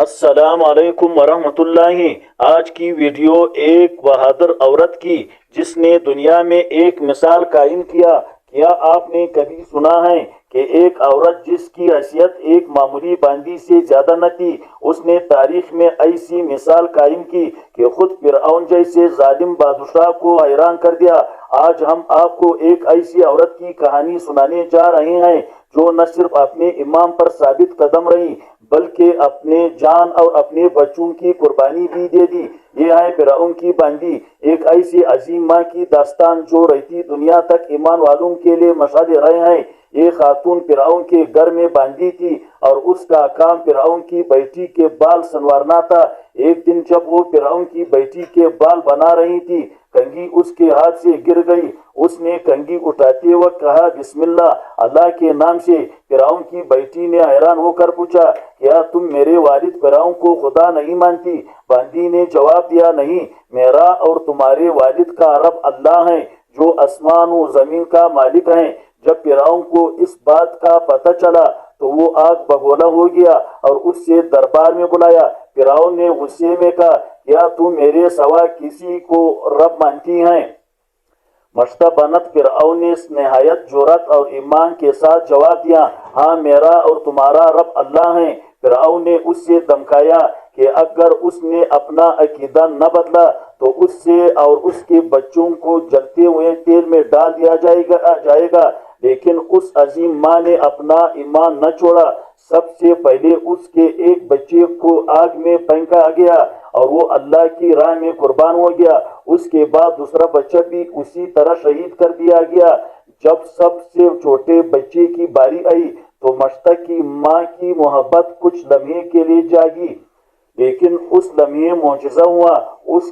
السلام علیکم ورحمۃ اللہ۔ آج کی ویڈیو ایک بہادر عورت کی جس نے دنیا میں ایک مثال قائم کیا۔ کیا آپ نے کبھی سنا ہے کہ ایک عورت جس کی حیثیت ایک معمولی باندی سے زیادہ نہ تھی، اس نے تاریخ میں ایسی مثال قائم کی کہ خود فرعون جیسے ظالم بادشاہ کو حیران کر دیا۔ آج ہم آپ کو ایک ایسی عورت کی کہانی سنانے جا رہے ہیں جو نہ صرف اپنے ایمان پر ثابت قدم رہی بلکہ اپنے جان اور اپنے بچوں کی قربانی بھی دے دی۔ یہ ہے فرعون کی باندی، ایک ایسی عظیم ماں کی داستان جو رہتی دنیا تک ایمان والوں کے لیے مشعل رہے ہیں۔ ایک خاتون فرعون کے گھر میں باندی تھی اور اس کا کام فرعون کی بیٹی کے بال سنوارنا تھا۔ ایک دن جب وہ فرعون کی بیٹی کے بال بنا رہی تھی، کنگھی اس کے ہاتھ سے گر گئی۔ اس نے کنگھی اٹھاتے وقت کہا، بسم اللہ، اللہ کے نام سے۔ فرعون کی بیٹی نے حیران ہو کر پوچھا، کیا تم میرے والد فرعون کو خدا نہیں مانتی؟ باندی نے جواب دیا، نہیں، میرا اور تمہارے والد کا رب اللہ ہے جو آسمان و زمین کا مالک ہے۔ جب فرعون کو اس بات کا پتہ چلا تو وہ آگ بگولا ہو گیا اور اس سے دربار میں بلایا۔ فرعون نے غصے میں کہا، کیا تم میرے سوا کسی کو رب مانتی ہیں؟ مشتبنت فرعون نے نہایت جرأت اور ایمان کے ساتھ جواب دیا، ہاں، میرا اور تمہارا رب اللہ ہے۔ فرعون نے اس سے دھمکایا کہ اگر اس نے اپنا عقیدہ نہ بدلا تو اس سے اور اس کے بچوں کو جلتے ہوئے تیل میں ڈال دیا جائے گا۔ لیکن اس عظیم ماں نے اپنا ایمان نہ چھوڑا۔ سب سے پہلے اس کے ایک بچے کو آگ میں پھینکا گیا اور وہ اللہ کی راہ میں قربان ہو گیا۔ اس کے بعد دوسرا بچہ بھی اسی طرح شہید کر دیا گیا۔ جب سب سے چھوٹے بچے کی باری آئی تو مشتاق کی ماں کی محبت کچھ لمحے کے لیے جاگی، لیکن اس لمحے معجزہ ہوا، اس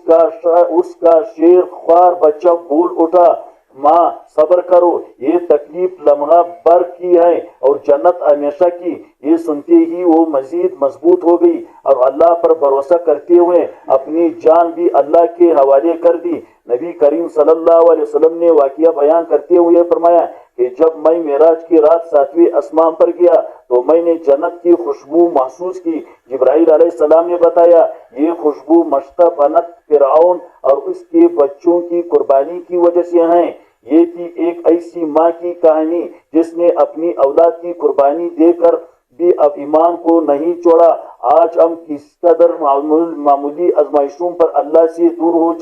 کا شیر خوار بچہ بول اٹھا، ماں صبر کرو، یہ تکلیف لمحہ بھر کی ہے اور جنت ہمیشہ کی۔ یہ سنتے ہی وہ مزید مضبوط ہو گئی اور اللہ پر بھروسہ کرتے ہوئے اپنی جان بھی اللہ کے حوالے کر دی۔ نبی کریم صلی اللہ علیہ وسلم نے واقعہ بیان کرتے ہوئے فرمایا کہ جب میں معراج کی رات 7ویں آسمان پر گیا تو میں نے جنت کی خوشبو محسوس کی۔ جبرائیل علیہ السلام نے بتایا، یہ خوشبو مشتبنت فرعون اور اس کے بچوں کی قربانی کی وجہ سے ہیں۔ یہ تھی ایک ایسی ماں کی کہانی جس نے اپنی اولاد کی قربانی دے کر بھی اب ایمان کو نہیں چھوڑا۔ آج ہم کس قدر معمولی آزمائشوں پر اللہ سے دور ہو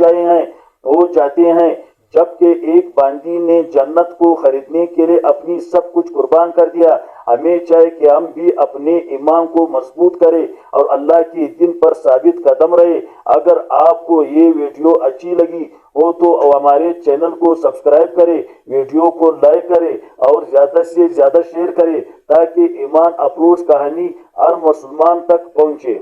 جاتے ہیں، جبکہ ایک باندی نے جنت کو خریدنے کے لیے اپنی سب کچھ قربان کر دیا۔ ہمیں چاہے کہ ہم بھی اپنے ایمان کو مضبوط کریں اور اللہ کے دین پر ثابت قدم رہے۔ اگر آپ کو یہ ویڈیو اچھی لگی ہو تو ہمارے چینل کو سبسکرائب کریں، ویڈیو کو لائک کریں اور زیادہ سے زیادہ شیئر کریں تاکہ ایمان افروز کہانی ہر مسلمان تک پہنچے۔